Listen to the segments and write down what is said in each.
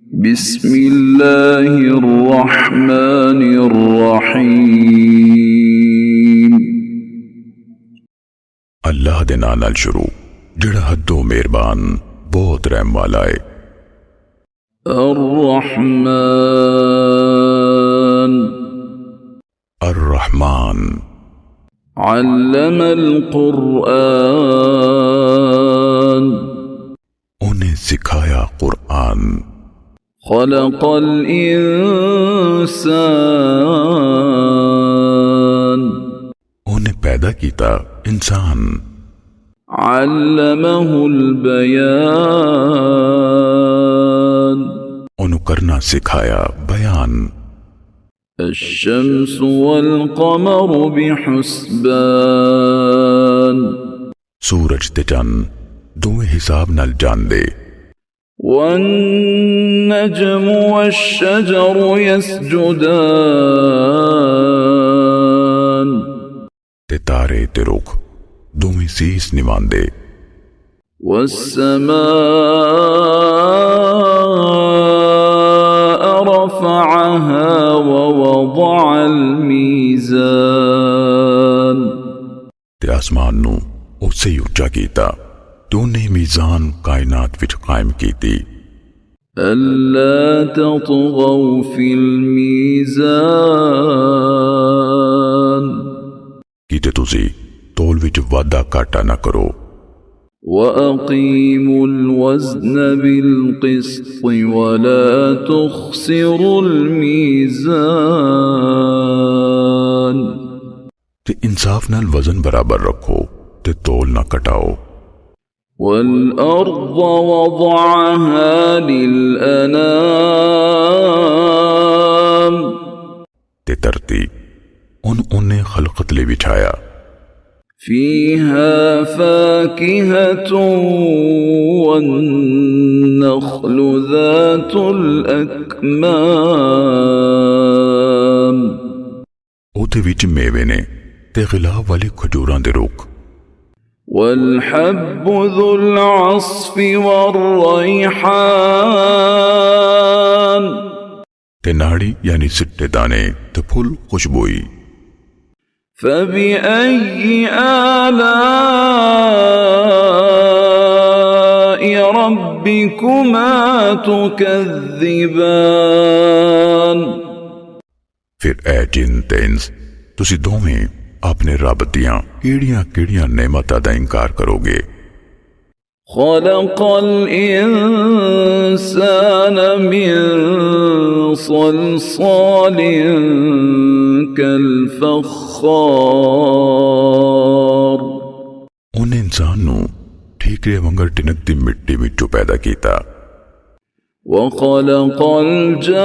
बिस्मिल्लाहिर्रहमानिर्रहीम। अल्लाह दे नाम नाल शुरू जिहड़ा हदों मेहरबान बहुत रहम वाला है। अर्रहमान अर्रहमान अल्लमल कुरआन उन्हें सिखाया कुरआन। खलक़ल इंसान उन्हें पैदा कीता इंसान। अल्लमहुल बयान उन्हें करना सिखाया बयान। अश्शम्सु वल क़मरु बिहुस्बान सूरज ते चंद दोवें हिसाब नाल जांदे। वन्नजमु वश्शजरु यसजुदान ते तारे ते रुख दोवें सीस निवांदे। वस्समाअ रफ़अहा ववदअल मीज़ान ते आसमान नू उससे ऊंचा कीता ते उन्हें मीज़ान कायनात विच कायम कीती। अल्ला ततगौ फिल मीज़ान कीते तुसी तोल विच वादा काटा ना करो। वअक़ीमुल वज़्न बिल क़िस्त वला तुख़सिरुल मीज़ान ते इंसाफ नाल वज़न बराबर रखो ते तोल ना कटाओ। वल अर्ज़ वज़अहा लिल अनाम ते धरती उन्हें खलकत ले बिछाया। फ़ीहा फ़ाकिहतुन वन्नख़्लु ज़ातुल अकमाम उते विच मेवे ने ते गिलाब वाली खजूरां दे रुख। वल्हब्बु ज़ुल अस्फ़ि वर्रैहान ते नाड़ी यानी सिट्टे दाने ते फूल खुशबोई। फ़बिअय्यि आलाइ रब्बिकुमा तुकज़्ज़िबान फिर ऐ जिन ते इंस तुसी दोवें अपने रब दियां केड़ियां नेमतां दा इनकार करोगे। खलक़ल इंसान मिन सलसालिन कल फ़ख़्ख़ार उन्हें इंसान नू ठीकरे वंगर टिनकदी मिट्टी विचों पैदा कीता। वख़लक़ल जान्न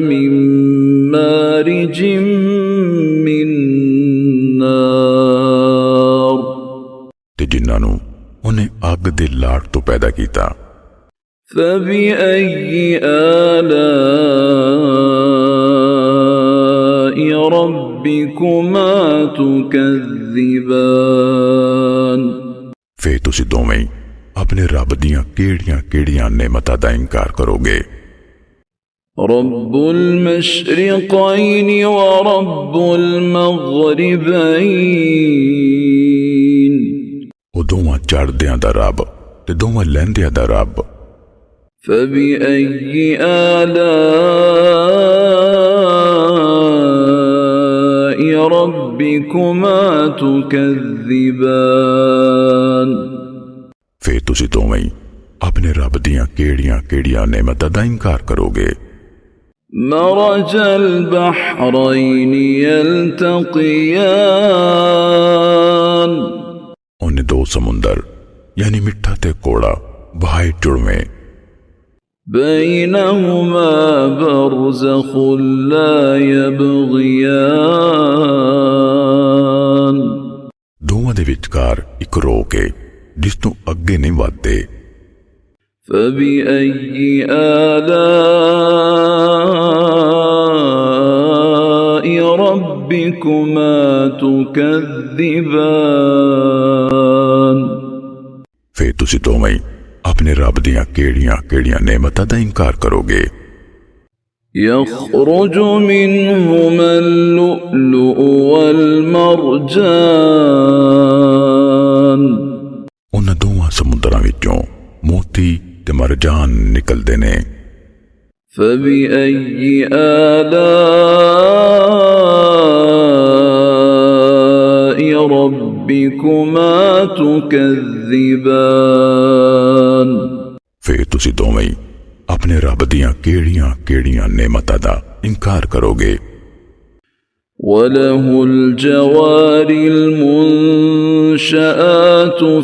मिन मारिजिम मिन नार ते जिन्नां नू उन्हें अग दे लाट तो पैदा कीता। फ़बिअय्यि आलाइ रब्बिकुमा तुकज़्ज़िबान फिर तुसी दोवें अपने रब दियां केड़ियां नेमतां दा इनकार करोगे। रब्बुल मशरिक़ैनि व रब्बुल मग़रिबैन ओ दोवां चढ़दियां दा रब ते दोवां लैंदियां दा रब। फ़बिअय्यि आलाइ रब्बिकुमा तुकज़्ज़िबान फिर तुसी दोवें अपने रब दियां केड़ियां नेमतां दा इनकार करोगे। मरजल बहरैनि यल्तक़ियान उन्हें दो समुंदर यानी मिठा ते कोड़ा बहाए जुड़वें। बैनहुमा बरज़ख़ुन ला यबग़ियान दोवां दे विचकार इक रोक है जिस तों अगे नहीं वधदे। फ़बिअय्यि आलाइ रब्बिकुमा तुकज़्ज़िबान फिर तुसी दोवें अपने रब दियां केड़ियां केड़ियां नेमतां दा इनकार करोगे। يخرج منهما اللؤلؤ والمرجان उन्हां दोवां समुद्रां विचों मोती ते मरजान निकलदे ने। فبأي آلاء ربكما تكذبان फिर तुसी दोवें अपने रब दियां केड़ियां केड़ियां नेमतां दा इनकार करोगे। وله الجوار المنشآت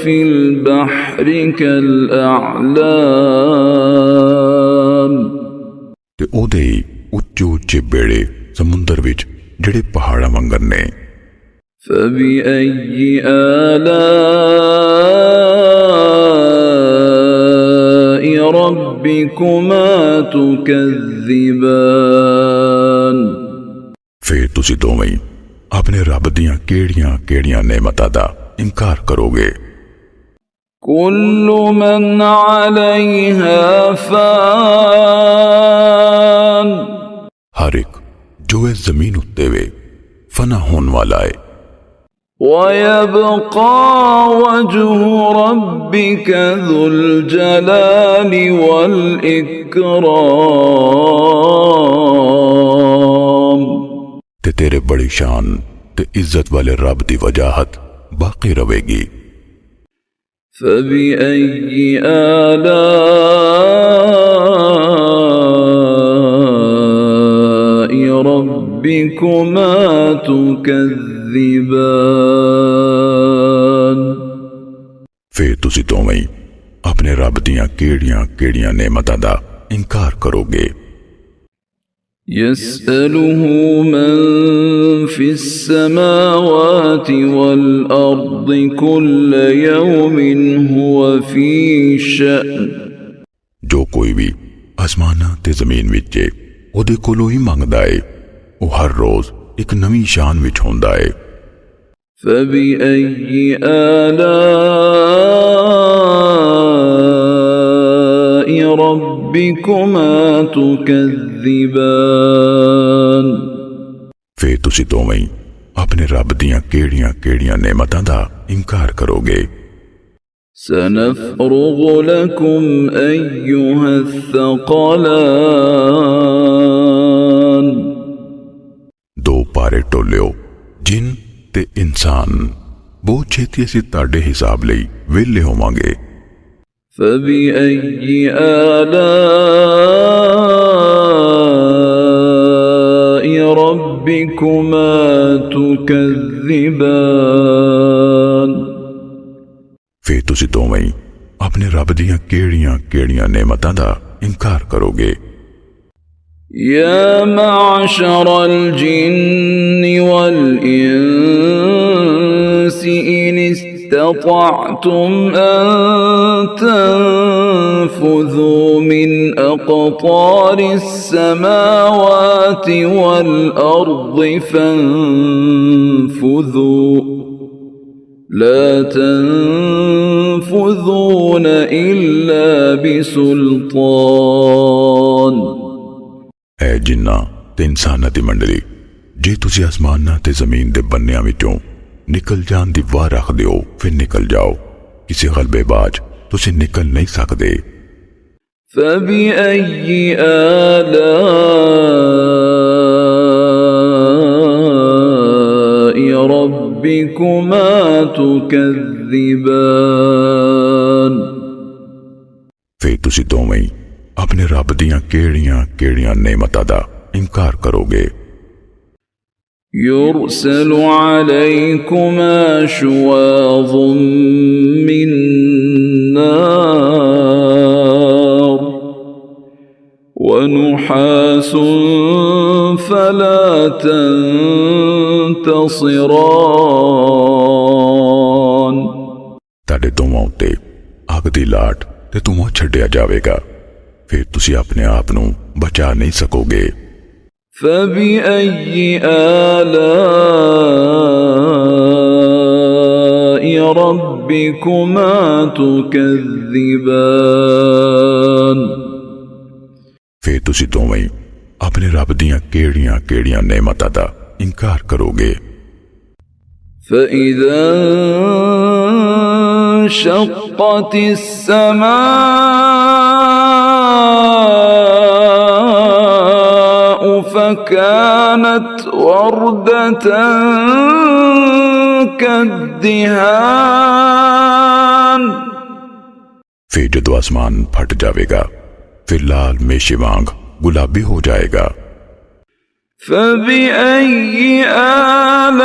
في البحر كالأعلام ते ओदे उच्चे उच्चे बेड़े समुंदर विच जेड़े पहाड़ां वांगर ने। فبأي آلاء ربكما تكذبان फिर तुसी दोवें अपने रब दियां केड़ियां केड़ियां नेमतां दा इनकार करोगे। كل من عليها فان हर एक जो इस जमीन उत्ते वे फना होने वाला है। ويبقى وجه ربك ذو الجلال والإكرام ते तेरे बड़ी शान ते इज्जत वाले रब दी वजाहत बाकी रहेगी। فبأي آلاء ربكما تكذبان फिर तुसी दोवें अपने रब दियां केड़ियां केड़ियां नेमतां दा इनकार करोगे। يسأله من في السماوات والأرض كل يوم هو في شأن जो कोई भी आसमाना ते जमीन विच है ओदे कोलों ही मंगदा है। वो हर रोज एक नवी शान विच होंदा है। فبأي آلاء ربكما تكذبان फिर तुसी दोवें अपने रब दियां केड़ियां केड़ियां नेमतां दा इनकार करोगे। سنفرغ لكم أيها الثقلان दो पारे टोलियो जिन ते इंसान बहुत छेती असी ताड़े हिसाब लई वेले होवांगे। فبأي آلاء ربكما تكذبان फिर तुसी दोवें अपने रब दियां केड़ियां केड़ियां नेमतां दा इनकार करोगे। يا معشر الجن والإنس إن استطعتم أن تنفذوا من أقطار السماوات والأرض فانفذوا لا تنفذون إلا بسلطان ऐ जिन्ना ते इंसाना दी मंडली जे तुसी आसमाना ते जमीन दे बन्नियां विचों निकल जान दी वाह रख दिओ फिर निकल जाओ। किसी गलबेबाज तुसी निकल नहीं सकदे। فبأي آلاء ربكما تكذبان फिर तुसी दोवें अपने रब दियां केड़ियां केड़ियां नेमतां दा इनकार करोगे। يرسل عليكما شواظ من نار ونحاس فلا تنتصران ताड़े दोवां उत्ते अग दी लाट ते धुआं छड्डिया जावेगा। फिर तुसी अपने आप नूं बचा नहीं सकोगे। فبأي آلاء ربكما تكذبان फिर तुसी दोवें अपने रब दियां केड़ियां केड़ियां नेमतां दा इनकार करोगे। فإذا انشقت السماء فكانت وردة كالدهان फिर जदों आसमान फट जाएगा फिर लाल मेशे वांग गुलाबी हो जाएगा। فبأي آلاء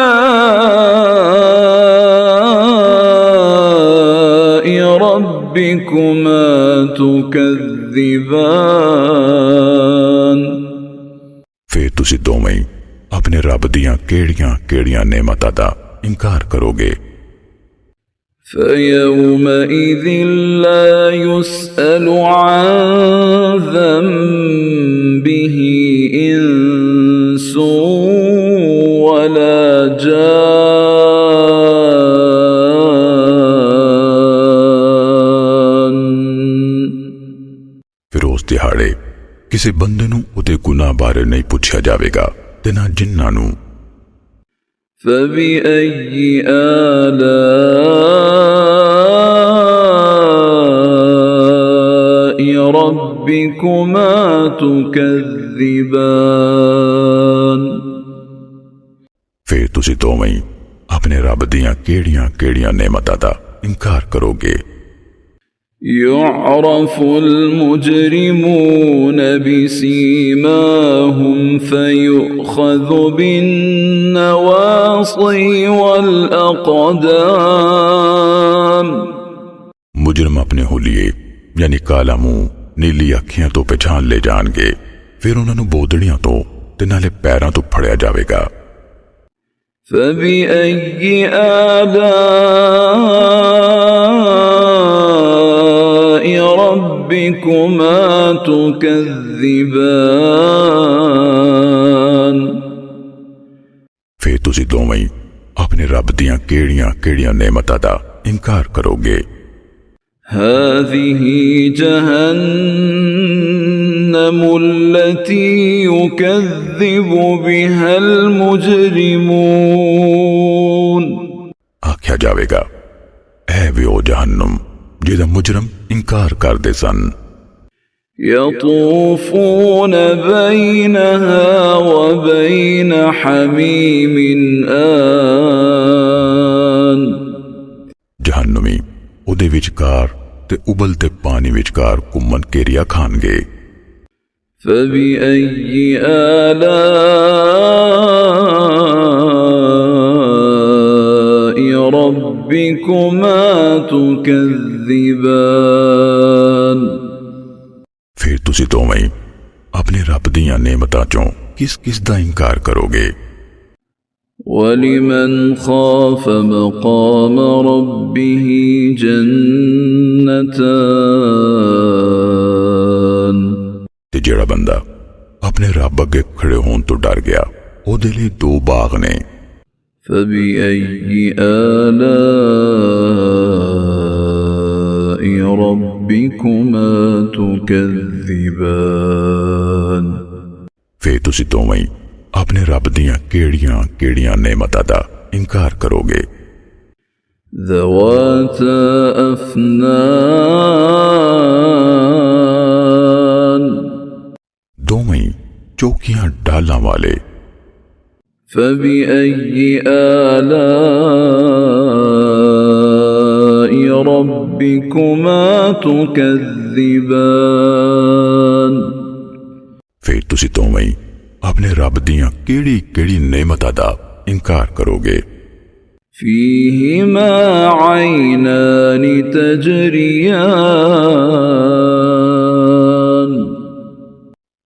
ربكما تكذبان फिर तुसी दोवें अपने रब दियां केड़ियां केड़ियां नेमतां दा इनकार करोगे। فيومئذ لا يسأل عن ذنبه إنس ولا جان फिर उस दिहाड़े किसी बंदे नूं उहदे गुनाह बारे नहीं पूछा जाएगा ते ना जिन्नां नूं। فبأي آلاء ربكما تكذبان फिर तुसी दोवें अपने रब दियां केड़ियां केड़ियां नेमतां दा इनकार करोगे। يعرف المجرمون بسيماهم فيؤخذ بالنواصي والأقدام मुजरम अपने हुलिये यानी काला मुंह नीली अखियां तो पहचान ले जाणगे फिर उन्होंने बोदड़ियां तो ते नाले पैरां तो फड़िया जाएगा। فبأي آلاء ربكما تكذبان फिर तुसी दोवें अपने रब दियां केड़ियां केड़ियां नेमतां दा इनकार करोगे। هذه جهنم التي يكذب بها المجرمون आख्या जाएगा ऐ वे ओ जहन्नुम जिहदा मुजरम इनकार करदे सन। يطوفون بينها وبين حميم آن जहन्नुमी उहदे विचकार ते उबलते पानी विचकार घुम्मन घेरिया खानगे। فبأي آلاء ربكما تكذبان फिर तुसी दोवें अपने रब दियां नेमतां चों किस किस दा इनकार करोगे। ولمن خاف مقام ربه جنتان ते जेड़ा बंदा अपने रब अगे खड़े होने तो डर गया ओदे लिए दो बाग ने। فبأي آلاء ربكما تكذبان फिर तुसी दोवें अपने रब दियां केड़ियां केड़ियां नेमतां दा इनकार करोगे। ذواتا أفنان दोवें चौकियां डालां वाले। فبأي آلاء ربكما تكذبان फिर तुसी दोवें अपने रब दियां केड़ी केड़ी नेमतां दा इनकार करोगे। فيهما عينان تجريان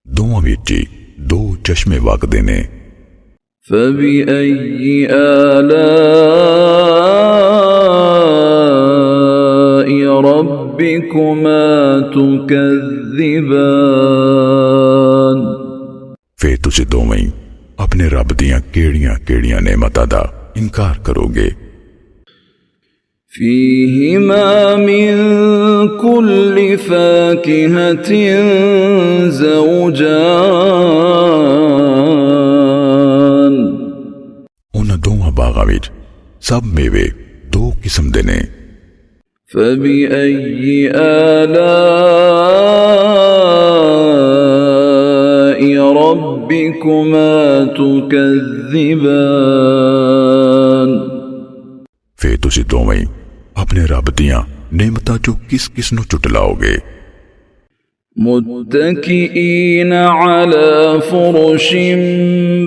दोवां विच दो चश्मे वगदे ने। فبأي آلاء ربكما تكذبان फिर तुसी दोवें अपने रब दियां केड़ियां केड़ियां नेमतां दा इनकार करोगे। فيهما من كل فاكهة زوجان उन्हां दोवां बागां विच सब मेवे दो किस्म दे ने। فبأي آلاء ربكما تكذبان फिर तुसी दोवें अपने रब दियां नेमतां चों किस किस नूं चुटलाओगे। متكئين على فرش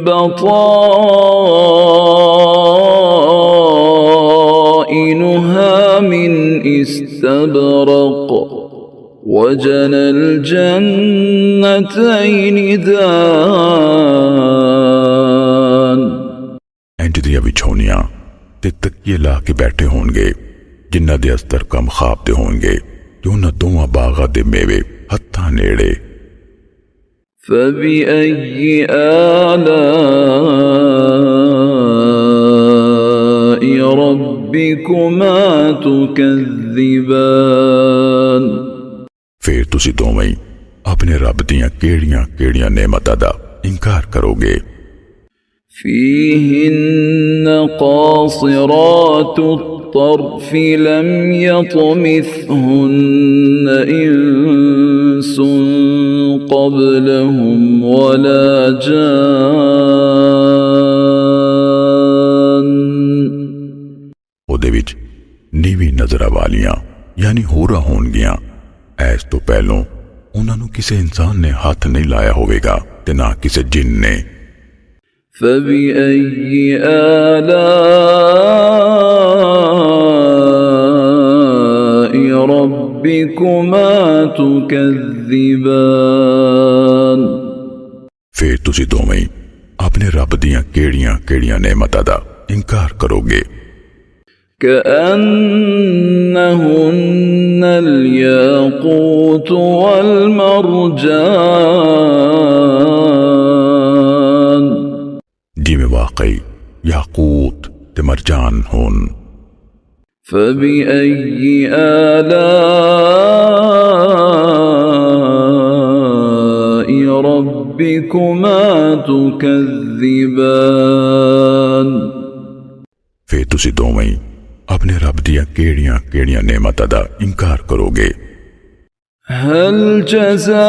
بطائنها من استبرق وجنى الجنتين دان इंज दियां विछौनियां ते तकिए ला के बैठे होणगे जिन्हां दे अस्तर कम खाब दे होणगे ते उन्हां दोवां बागां दे मेवे हत्थां नेड़े। فبأي آلاء ربكما تكذبان फिर तुसी दोवें अपने रब दियां केड़ियां केड़ियां नेमतां दा इनकार करोगे। فيهن قاصرات الطرف لم يطمثهن إنس قبلهم ولا جان ਉਹਦੇ ਵਿੱਚ ਨੀਵੀਂ ਨਜ਼ਰਾਂ ਵਾਲੀਆਂ ਯਾਨੀ ਹੋਰਾਂ ਹੋਣਗੀਆਂ। ਐਸ ਤੋਂ ਪਹਿਲੋਂ ਉਹਨਾਂ ਨੂੰ ਕਿਸੇ ਇਨਸਾਨ ਨੇ ਹੱਥ ਨਹੀਂ ਲਾਇਆ ਹੋਵੇਗਾ ਤੇ ਨਾ ਕਿਸੇ ਜਿੰਨ ਨੇ। فبأي آلاء ربكما تكذبان फिर तुसी दोवें अपने रब दियां केड़ियां केड़ियां नेमतां दा इनकार करोगे। كأنهن الياقوت والمرجان जिमें वाकई याकूत ते मरजान होन। فبأي آلاء ربكما تكذبان फिर तुसी दोवें अपने रब दियां केड़ियां केड़ियां नेमतां दा इनकार करोगे। هل جزاء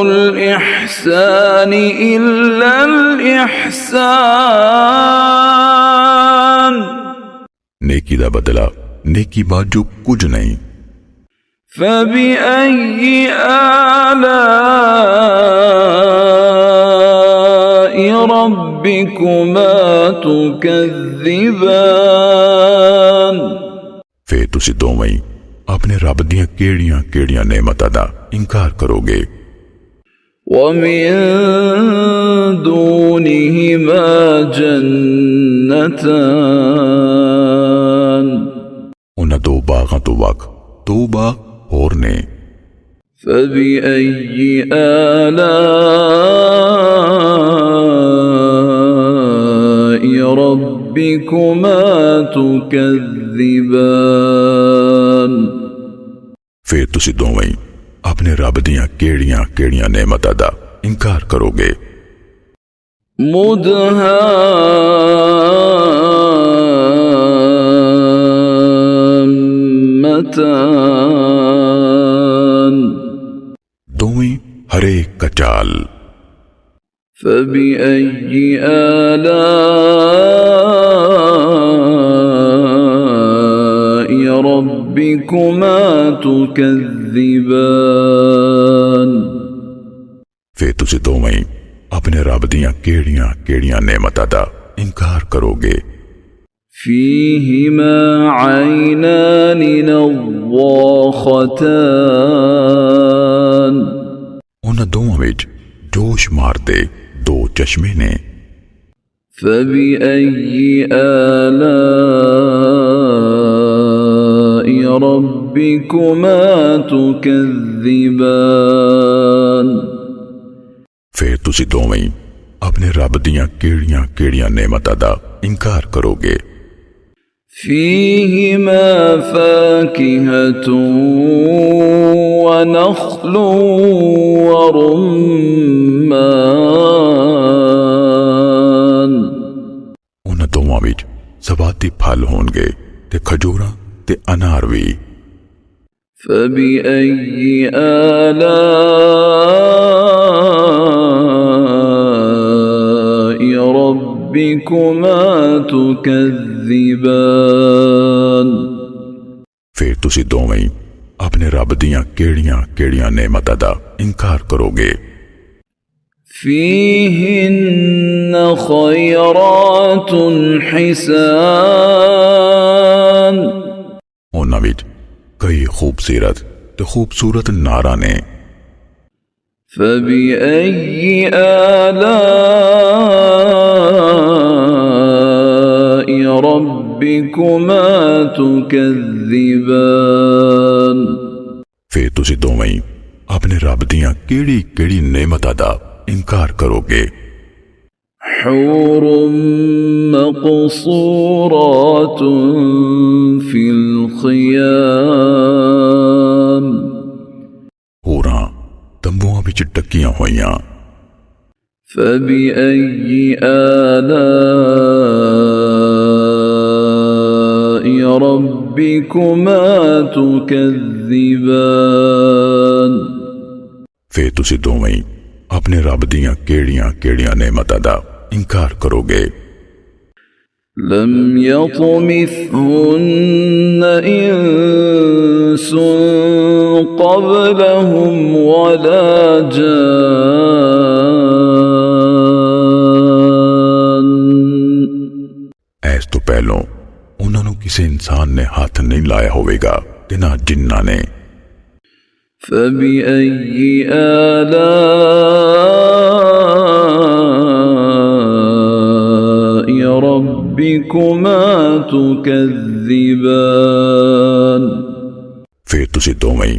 الإحسان إلا الإحسان नेकी दा बदला नेकी बाजू कुछ नहीं। فبأي آلاء ربكما تكذبان फिर तुसी दोवें अपने रब दियां केड़ियां केड़ियां नेमतां दा इनकार करोगे। ومن دونهما جنتان उन्हां दो बागां तो वख दो बाग होर ने। فبأي آلاء ربكما تكذبان फिर तुसी दोवें अपने रब दियां केड़ियां केड़ियां नेमतां दा इनकार करोगे। مدهامتان दोवें हरे कचाल। فبأي آلاء ربكما تكذبان फिर तुसी दोवें अपने रब दियां केड़ियां केड़ियां नेमतां दा इनकार करोगे। فيهما عينان نضاختان उन्हां दोवां विच जोश मारदे दो चश्मे ने। فبأي آلاء ربكما تكذبان फिर तुसी दोवें अपने रब दियां केड़ियां केड़ियां नेमतां दा इनकार करोगे। فيهما فاكهة ونخل ورمان उन्हां दोवां विच सवाती फल होणगे ते खजूरां ते अनार भी। فبأي آلاء ربكما تكذبان फिर तुसी दोवें अपने रब दियां केड़ियां केड़ियां नेमतां दा इनकार करोगे। فيهن خيرات حسان उन्हां विच कई खूबसूरत ते खूबसूरत नारा ने। فبأي آلاء ربكما تكذبان फिर तुसी दोवें अपने रब दियां केड़ी केड़ी नेमतां दा इनकार करोगे। حور مقصورات في الخيام होरां तंबुआं विच टकियां होइयां। فبأي آلاء ربكما تكذبان फिर तुसी दोवें अपने रब दियां केड़ियां केड़ियां नेमतां दा इनकार करोगे। لم يطمثهن إنس قبلهم ولا جان ऐस तो पहलों उन्हां नूं किसी इंसान ने हाथ नहीं लाया होवेगा ते ना जिन्ना ने। فبأي آلاء ربكما تكذبان फिर तुसी दोवें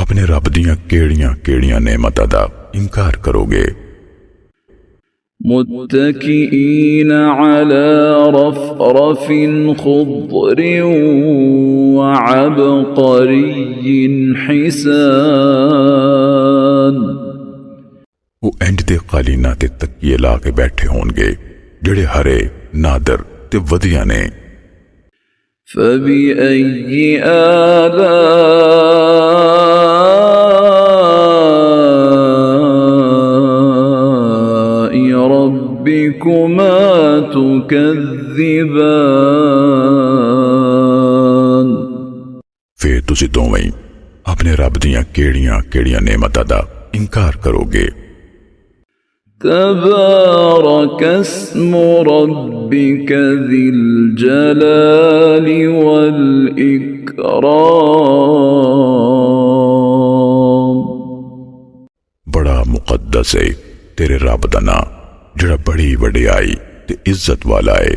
अपने रब दियां केड़ियां केड़ियां नेमतां दा इनकार करोगे। متكئين على رفرف خضر وعبقري حسان वो इंज दे कालीना ते तकिए ला के बैठे होणगे जेड़े हरे नादर ते वधिया ने। فبأي آلاء ربكما تكذبان फिर तुसी दोवें अपने रब दियां केड़ियां केड़ियां नेमतां दा इनकार करोगे। تبارك اسم ربك ذي الجلال والإكرام बड़ा मुकद्दस है तेरे रब दा नां जेड़ा बड़ी वडियाई ते इज्जत वाला है।